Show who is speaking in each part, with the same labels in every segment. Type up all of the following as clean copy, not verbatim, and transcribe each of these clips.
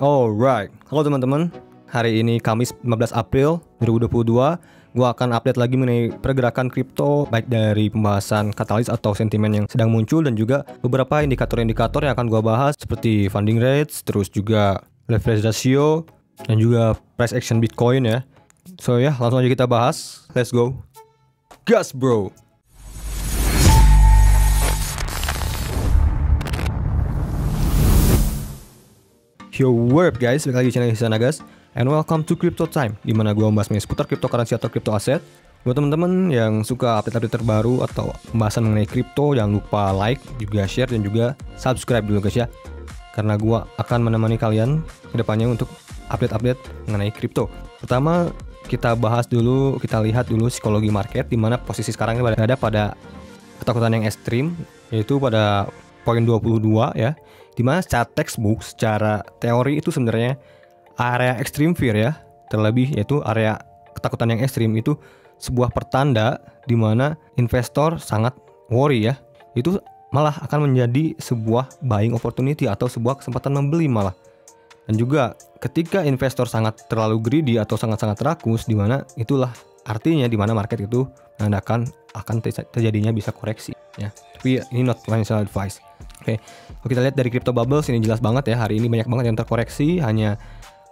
Speaker 1: Alright, halo teman-teman. Hari ini Kamis 15 April 2022. Gua akan update lagi mengenai pergerakan kripto, baik dari pembahasan katalis atau sentimen yang sedang muncul, dan juga beberapa indikator-indikator yang akan gua bahas seperti funding rates, terus juga leverage ratio, dan juga price action Bitcoin ya. So ya, langsung aja kita bahas. Let's go. Gas bro. Yo, what up guys, balik lagi di channel Hisana guys, and welcome to Crypto Time, dimana gue membahas mengenai seputar cryptocurrency atau crypto aset. Buat teman-teman yang suka update-update terbaru atau pembahasan mengenai kripto, jangan lupa like, juga share, dan juga subscribe dulu guys ya, karena gue akan menemani kalian ke depannya untuk update-update mengenai kripto. Pertama, kita bahas dulu, kita lihat dulu psikologi market, dimana posisi sekarang ini berada pada ketakutan yang ekstrim, yaitu pada poin 22 ya, dimana secara textbook, secara teori itu sebenarnya area extreme fear ya, terlebih yaitu area ketakutan yang ekstrim itu sebuah pertanda dimana investor sangat worry ya, itu malah akan menjadi sebuah buying opportunity atau sebuah kesempatan membeli malah. Dan juga ketika investor sangat terlalu greedy atau sangat-sangat rakus, dimana itulah artinya dimana market itu menandakan akan terjadinya bisa koreksi ya. Tapi ini not financial advice. Oke, kalau kita lihat dari crypto bubbles ini jelas banget ya, hari ini banyak banget yang terkoreksi. Hanya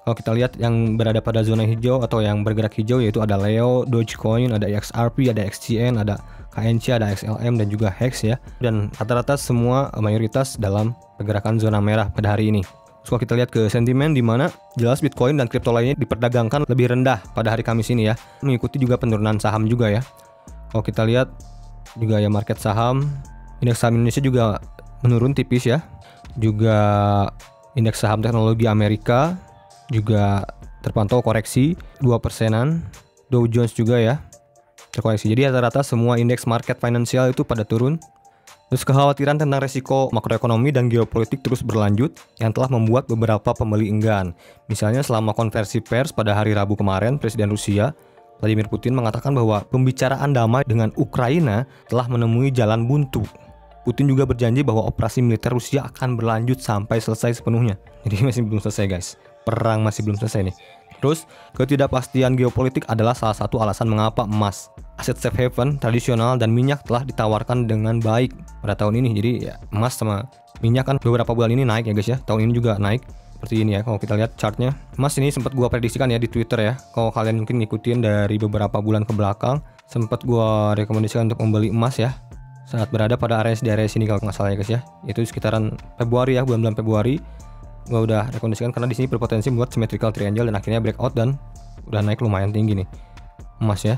Speaker 1: kalau kita lihat yang berada pada zona hijau atau yang bergerak hijau, yaitu ada Leo, Dogecoin, ada XRP, ada XCN, ada KNC, ada XLM, dan juga HEX ya. Dan rata-rata semua mayoritas dalam pergerakan zona merah pada hari ini. Terus kalau kita lihat ke sentimen, di mana jelas Bitcoin dan kripto lainnya diperdagangkan lebih rendah pada hari Kamis ini ya, mengikuti juga penurunan saham juga ya. Kalau kita lihat juga ya market saham, indeks saham Indonesia juga menurun tipis ya. Juga indeks saham teknologi Amerika juga terpantau koreksi 2%-an. Dow Jones juga ya terkoreksi. Jadi rata-rata semua indeks market finansial itu pada turun. Terus kekhawatiran tentang resiko makroekonomi dan geopolitik terus berlanjut yang telah membuat beberapa pembeli enggan. Misalnya selama konversi pers pada hari Rabu kemarin, Presiden Rusia Vladimir Putin mengatakan bahwa pembicaraan damai dengan Ukraina telah menemui jalan buntu. Putin juga berjanji bahwa operasi militer Rusia akan berlanjut sampai selesai sepenuhnya. Jadi masih belum selesai guys, perang masih belum selesai nih. Terus ketidakpastian geopolitik adalah salah satu alasan mengapa emas, aset safe haven tradisional, dan minyak telah ditawarkan dengan baik pada tahun ini. Jadi ya, emas sama minyak kan beberapa bulan ini naik ya guys ya, tahun ini juga naik seperti ini ya. Kalau kita lihat chartnya, emas ini sempat gua prediksikan ya di Twitter ya. Kalau kalian mungkin ngikutin dari beberapa bulan ke belakang, sempat gua rekomendasikan untuk membeli emas ya, saat berada pada area di area sini kalau nggak salah ya guys ya. Itu sekitaran Februari ya, bulan-bulan Februari gua udah rekomendasikan karena di sini berpotensi buat symmetrical triangle dan akhirnya breakout dan udah naik lumayan tinggi nih emas ya.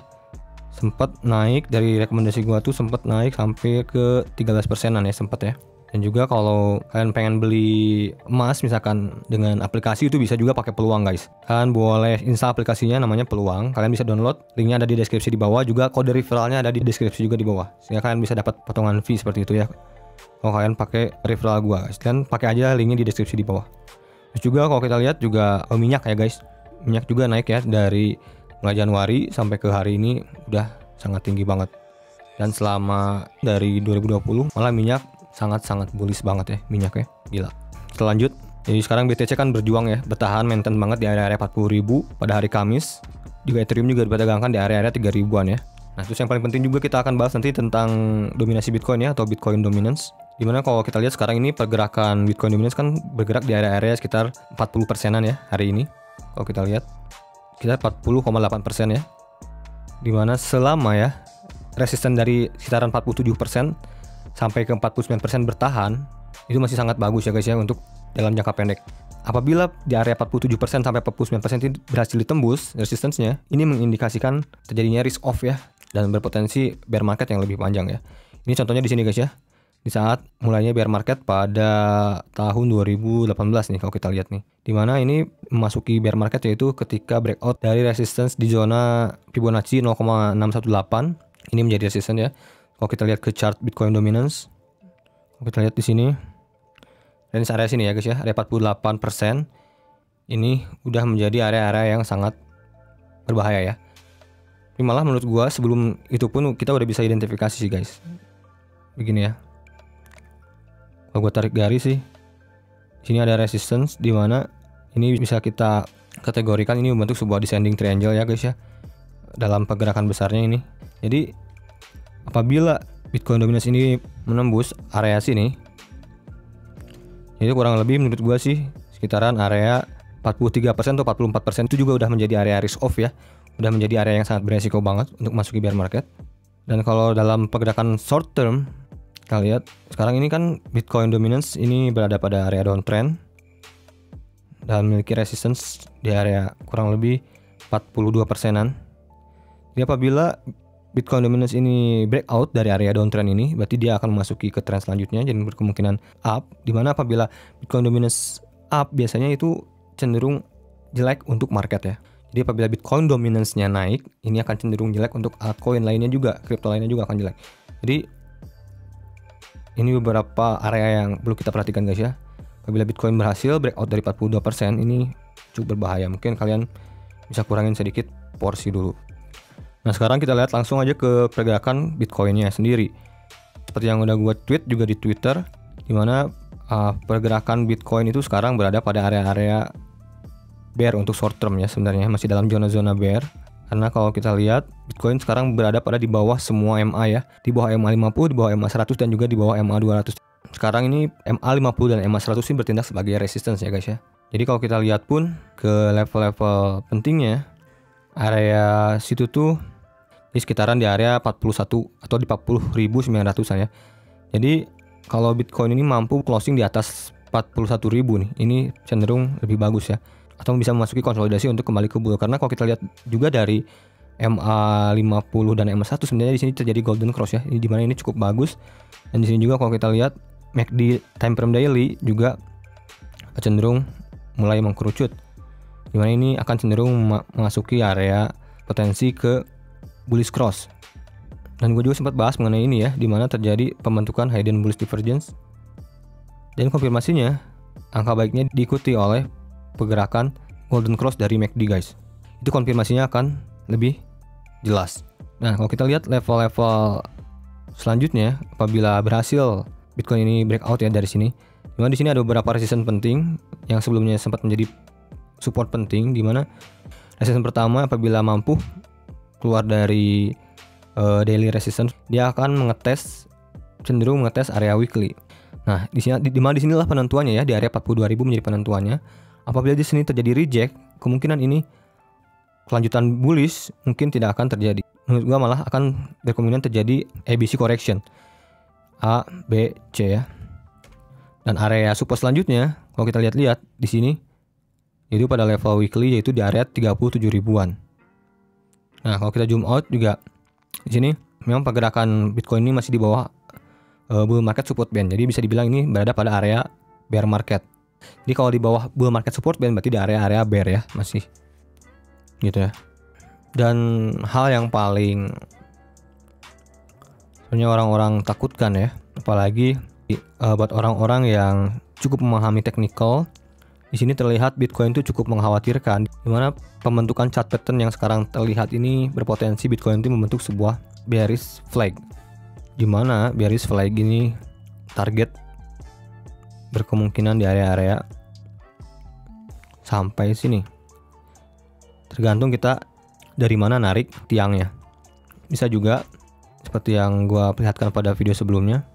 Speaker 1: Sempat naik dari rekomendasi gua tuh, sempat naik sampai ke 13%-an ya sempat ya. Dan juga kalau kalian pengen beli emas misalkan dengan aplikasi, itu bisa juga pakai peluang guys. Kalian boleh install aplikasinya, namanya Peluang. Kalian bisa download, linknya ada di deskripsi di bawah. Juga kode referralnya ada di deskripsi juga di bawah, sehingga kalian bisa dapat potongan fee seperti itu ya. Kalau kalian pakai referral gua guys, kalian pakai aja linknya di deskripsi di bawah. Terus juga kalau kita lihat juga minyak ya guys, minyak juga naik ya dari mulai Januari sampai ke hari ini udah sangat tinggi banget. Dan selama dari 2020 malah minyak sangat-sangat bullish banget ya minyak ya, gila. Kita lanjut. Jadi sekarang BTC kan berjuang ya, bertahan maintain banget di area-area 40.000 pada hari Kamis. Juga Ethereum juga diperdagangkan di area-area 3.000-an ya. Nah, terus yang paling penting juga kita akan bahas nanti tentang dominasi Bitcoin ya, atau Bitcoin dominance. Dimana kalau kita lihat sekarang ini pergerakan Bitcoin dominance kan bergerak di area-area sekitar 40%-an ya hari ini. Kalau kita lihat kita 40,8% ya. Dimana selama ya resisten dari sekitaran 47% sampai ke 49% bertahan, itu masih sangat bagus ya guys ya untuk dalam jangka pendek. Apabila di area 47% sampai 49% itu berhasil ditembus resistance-nya, ini mengindikasikan terjadinya risk off ya, dan berpotensi bear market yang lebih panjang ya. Ini contohnya di sini guys ya, di saat mulainya bear market pada tahun 2018 nih kalau kita lihat nih, dimana ini memasuki bear market yaitu ketika breakout dari resistance di zona Fibonacci 0,618. Ini menjadi resistance ya. Kalau kita lihat ke chart Bitcoin dominance, kalau kita lihat di sini, range area sini ya guys ya, area 48%, ini udah menjadi area-area yang sangat berbahaya ya. Tapi malah menurut gua sebelum itu pun kita udah bisa identifikasi sih guys. Begini ya. Kalau gua tarik garis sih, sini ada resistance di mana Ini bisa kita kategorikan ini membentuk sebuah descending triangle ya guys ya, dalam pergerakan besarnya ini. Jadi apabila Bitcoin dominance ini menembus area sini, itu kurang lebih menurut gua sih sekitaran area 43% atau 44% itu juga udah menjadi area risk off ya. Udah menjadi area yang sangat beresiko banget untuk masuki bear market. Dan kalau dalam pergerakan short term, kita lihat sekarang ini kan Bitcoin dominance ini berada pada area downtrend dan memiliki resistance di area kurang lebih 42%-an. Jadi apabila Bitcoin dominance ini breakout dari area downtrend ini, berarti dia akan memasuki ke trend selanjutnya jadi berkemungkinan up. Dimana apabila Bitcoin dominance up biasanya itu cenderung jelek untuk market ya. Jadi apabila Bitcoin dominance-nya naik, ini akan cenderung jelek untuk altcoin lainnya juga, kripto lainnya juga akan jelek. Jadi ini beberapa area yang perlu kita perhatikan guys ya. Apabila Bitcoin berhasil breakout dari 42%, ini cukup berbahaya. Mungkin kalian bisa kurangin sedikit porsi dulu. Nah sekarang kita lihat langsung aja ke pergerakan Bitcoin-nya sendiri. Seperti yang udah gue tweet juga di Twitter, dimana pergerakan Bitcoin itu sekarang berada pada area-area bear untuk short term ya, sebenarnya masih dalam zona-zona bear. Karena kalau kita lihat Bitcoin sekarang berada pada di bawah semua MA ya, di bawah MA50, di bawah MA100 dan juga di bawah MA200. Sekarang ini MA50 dan MA100 ini bertindak sebagai resistance ya guys ya. Jadi kalau kita lihat pun ke level-level pentingnya, area situ tuh di sekitaran di area 41 atau di 40.900an ya. Jadi kalau Bitcoin ini mampu closing di atas 41.000 nih, ini cenderung lebih bagus ya. Atau bisa memasuki konsolidasi untuk kembali ke bull. Karena kalau kita lihat juga dari MA50 dan MA1 sebenarnya di sini terjadi golden cross ya. Ini dimana ini cukup bagus. Dan di sini juga kalau kita lihat MACD time frame daily juga cenderung mulai mengkerucut. Dimana ini akan cenderung memasuki area potensi ke bullish cross. Dan gue juga sempat bahas mengenai ini ya, dimana terjadi pembentukan hidden bullish divergence. Dan konfirmasinya angka baiknya diikuti oleh pergerakan golden cross dari MACD guys. Itu konfirmasinya akan lebih jelas. Nah kalau kita lihat level-level selanjutnya, apabila berhasil Bitcoin ini breakout ya dari sini, dimana di sini ada beberapa resistance penting yang sebelumnya sempat menjadi support penting, dimana resistance pertama apabila mampu keluar dari daily resistance, dia akan cenderung mengetes area weekly. Nah di sinilah penentuannya ya, di area 42.000 menjadi penentuannya. Apabila di sini terjadi reject, kemungkinan ini kelanjutan bullish mungkin tidak akan terjadi. Menurut gua malah akan berkemungkinan terjadi ABC correction A, B, C ya. Dan area support selanjutnya kalau kita lihat-lihat di sini yaitu pada level weekly, yaitu di area 37 ribuan. Nah kalau kita zoom out juga di sini memang pergerakan Bitcoin ini masih di bawah bull market support band. Jadi bisa dibilang ini berada pada area bear market. Jadi kalau di bawah bull market support band berarti di area-area bear ya, masih gitu ya. Dan hal yang paling sebenarnya orang-orang takutkan ya, apalagi buat orang-orang yang cukup memahami technical, di sini terlihat Bitcoin itu cukup mengkhawatirkan, dimana pembentukan chart pattern yang sekarang terlihat ini berpotensi Bitcoin itu membentuk sebuah bearish flag, dimana bearish flag ini target berkemungkinan di area-area sampai sini. Tergantung kita dari mana narik tiangnya. Bisa juga seperti yang gue perlihatkan pada video sebelumnya,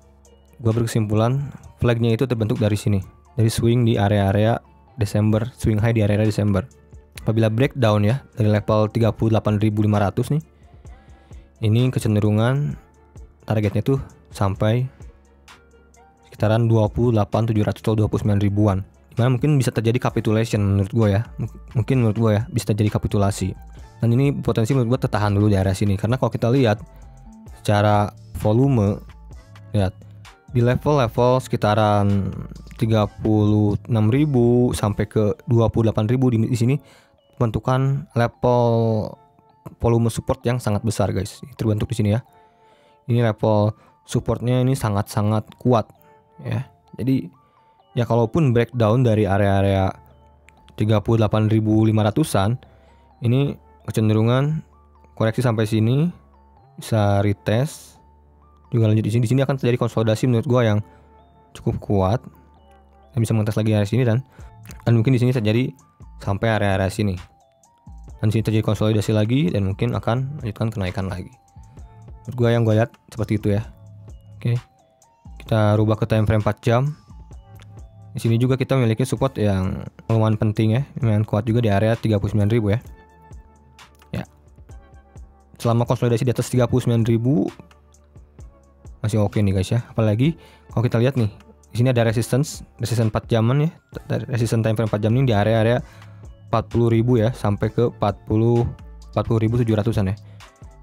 Speaker 1: gue berkesimpulan flagnya itu terbentuk dari sini, dari swing di area-area Desember, swing high di area Desember. Apabila breakdown ya dari level 38.500 nih, ini kecenderungan targetnya tuh sampai sekitaran 28.700 atau 29 ribuan. Dimana mungkin bisa terjadi capitulation menurut gue ya. Mungkin menurut gue ya bisa terjadi kapitulasi. Dan ini potensi menurut gue tertahan dulu di area sini. Karena kalau kita lihat secara volume, lihat di level-level sekitaran 36.000 sampai ke 28.000 di sini bentukan level volume support yang sangat besar guys. Terbentuk di sini ya. Ini level supportnya ini sangat-sangat kuat ya. Jadi ya kalaupun breakdown dari area-area 38.500-an, ini kecenderungan koreksi sampai sini, bisa retest juga lanjut di sini. Di sini akan terjadi konsolidasi menurut gua yang cukup kuat. dan bisa mengetes lagi area sini dan mungkin di sini terjadi sampai area-area sini. Dan sini terjadi konsolidasi lagi dan mungkin akan lanjutkan kenaikan lagi. Menurut gue yang gue lihat seperti itu ya. Oke. Kita rubah ke time frame 4 jam. Di sini juga kita memiliki support yang lumayan penting ya, lumayan kuat juga di area 39.000 ya. Ya. Selama konsolidasi di atas 39.000 masih oke nih guys ya. Apalagi kalau kita lihat nih, di sini ada resistance 4 jaman ya. Resistance time frame 4 jam ini di area-area 40.000 ya sampai ke 40.700-an ya.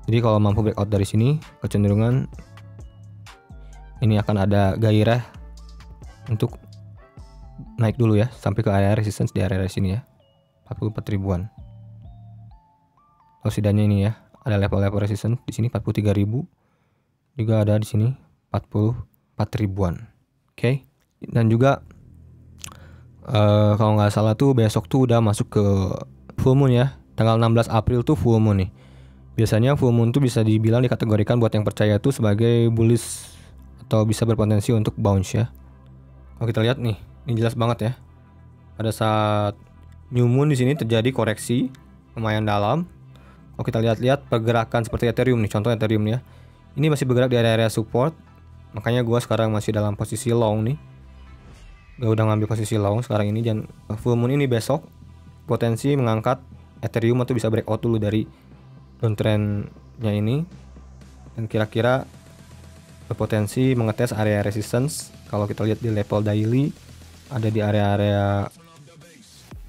Speaker 1: Jadi kalau mampu breakout dari sini, kecenderungan ini akan ada gairah untuk naik dulu ya sampai ke area resistance di area sini ya. 44 ribuan. Terus setidaknya ini ya, ada level-level resistance di sini 43.000. Juga ada di sini 44 ribuan. Oke. Dan juga kalau nggak salah tuh besok tuh udah masuk ke full moon ya. Tanggal 16 April tuh full moon nih. Biasanya full moon tuh bisa dibilang dikategorikan buat yang percaya tuh sebagai bullish atau bisa berpotensi untuk bounce ya. Kalau kita lihat nih, ini jelas banget ya. Pada saat new moon di sini terjadi koreksi lumayan dalam. Kalau kita lihat-lihat pergerakan seperti Ethereum nih, contoh Ethereum ya. Ini masih bergerak di area-area support. Makanya gua sekarang masih dalam posisi long nih. Gue udah ngambil posisi long sekarang ini, dan full moon ini besok potensi mengangkat Ethereum atau bisa breakout dulu dari downtrendnya ini, dan kira-kira berpotensi mengetes area resistance. Kalau kita lihat di level daily ada di area-area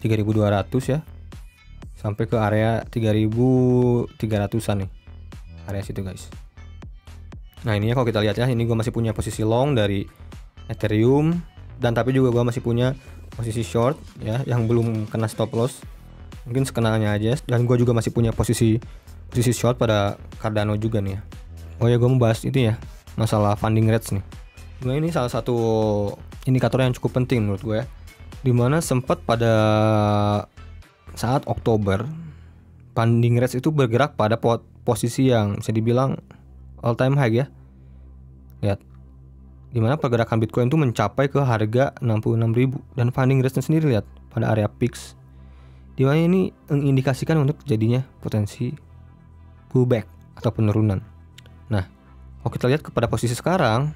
Speaker 1: 3.200 ya sampai ke area 3.300-an nih, area situ guys. Nah ini ya kalau kita lihat ya, ini gue masih punya posisi long dari Ethereum. Dan tapi juga gue masih punya posisi short ya yang belum kena stop loss, mungkin sekenanya aja. Dan gue juga masih punya posisi short pada Cardano juga nih ya. Oh ya, gue mau bahas itu ya, masalah funding rates nih. Nah, ini salah satu indikator yang cukup penting menurut gue ya, dimana sempat pada saat Oktober funding rates itu bergerak pada posisi yang bisa dibilang all time high ya. Lihat, dimana pergerakan Bitcoin itu mencapai ke harga 66.000 dan funding rate sendiri lihat pada area peaks, dimana ini mengindikasikan untuk terjadinya potensi pullback atau penurunan. Nah, kalau kita lihat kepada posisi sekarang,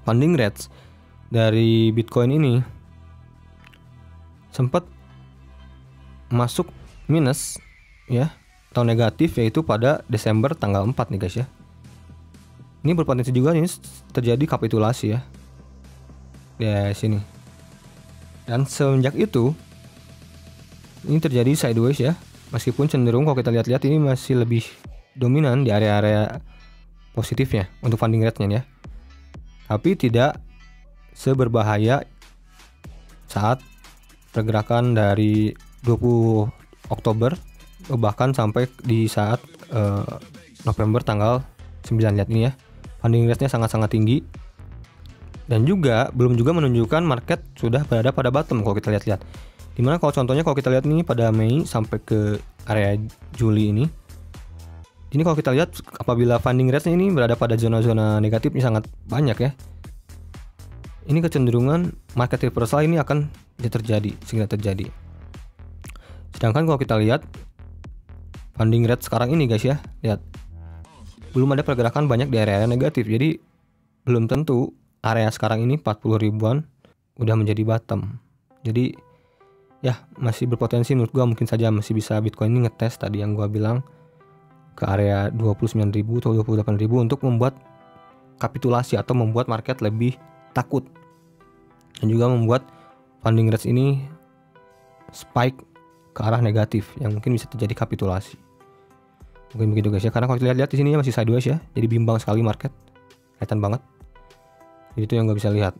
Speaker 1: funding rates dari Bitcoin ini sempat masuk minus ya atau negatif, yaitu pada Desember tanggal 4 nih guys ya. Ini berpotensi juga ini terjadi kapitulasi ya di sini. Dan semenjak itu ini terjadi sideways ya, meskipun cenderung kalau kita lihat-lihat ini masih lebih dominan di area-area positifnya untuk funding rate-nya ya. Tapi tidak seberbahaya saat pergerakan dari 20 Oktober bahkan sampai di saat November tanggal 9. Lihat ini ya, funding rate-nya sangat-sangat tinggi, dan juga belum juga menunjukkan market sudah berada pada bottom kalau kita lihat-lihat. Dimana kalau contohnya kalau kita lihat nih pada Mei sampai ke area Juli ini kalau kita lihat apabila funding rate-nya ini berada pada zona-zona negatif ini sangat banyak ya. Ini kecenderungan market reversal ini akan segera terjadi. Sedangkan kalau kita lihat funding rate sekarang ini guys ya, lihat belum ada pergerakan banyak di area negatif. Jadi belum tentu area sekarang ini 40 ribuan udah menjadi bottom. Jadi ya masih berpotensi menurut gua, mungkin saja masih bisa Bitcoin ini ngetes tadi yang gua bilang ke area 29.000 atau 28.000 untuk membuat kapitulasi atau membuat market lebih takut, dan juga membuat funding rates ini spike ke arah negatif yang mungkin bisa terjadi kapitulasi. Mungkin begitu guys ya, karena kalau kita lihat di sini masih sideways ya, jadi bimbang sekali market, kelihatan banget. Jadi itu yang gue bisa lihat.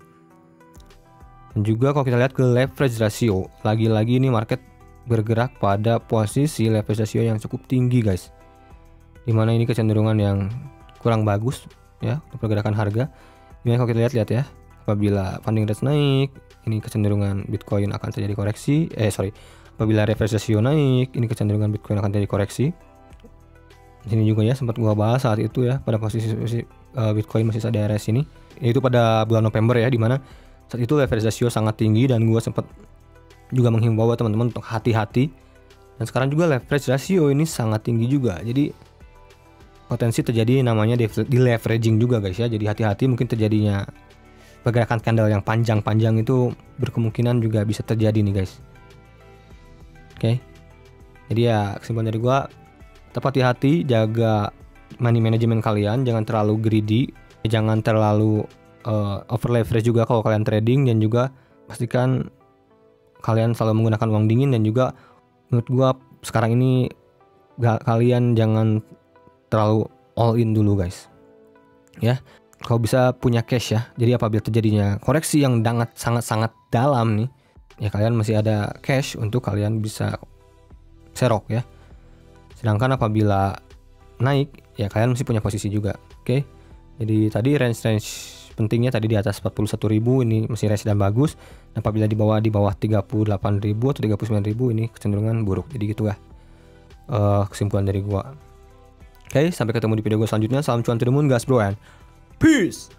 Speaker 1: Dan juga kalau kita lihat ke leverage ratio, lagi-lagi ini market bergerak pada posisi leverage ratio yang cukup tinggi guys, dimana ini kecenderungan yang kurang bagus ya untuk pergerakan harga. Dimana kalau kita lihat ya, apabila funding rate naik, ini kecenderungan Bitcoin akan terjadi koreksi. Apabila leverage ratio naik, ini kecenderungan Bitcoin akan terjadi koreksi. Di sini juga ya sempat gua bahas saat itu ya, pada posisi Bitcoin masih ada area sini, yaitu pada bulan November ya, dimana Saat itu leverage ratio sangat tinggi dan gue sempat juga menghimbau teman-teman untuk hati-hati. Dan sekarang juga leverage ratio ini sangat tinggi juga. Jadi potensi terjadi namanya deleveraging juga guys ya. Jadi hati-hati, mungkin terjadinya pergerakan candle yang panjang-panjang itu berkemungkinan juga bisa terjadi nih guys. Oke. Jadi ya kesimpulan dari gua, tetap hati-hati, jaga money management kalian, jangan terlalu greedy, jangan terlalu over leverage juga kalau kalian trading, dan juga pastikan kalian selalu menggunakan uang dingin. Dan juga menurut gua sekarang ini kalian jangan terlalu all in dulu guys ya. Kalau bisa punya cash ya, jadi apabila terjadinya koreksi yang sangat dalam nih ya, kalian masih ada cash untuk kalian bisa serok ya. Sedangkan apabila naik ya, kalian masih punya posisi juga. Oke. Jadi tadi range pentingnya tadi di atas 41.000 ini masih range dan bagus. Dan apabila di bawah 38.000 atau 39.000 ini kecenderungan buruk. Jadi gitu lah kesimpulan dari gua. Oke, sampai ketemu di video gua selanjutnya. Salam cuan to the moon guys bro, and peace.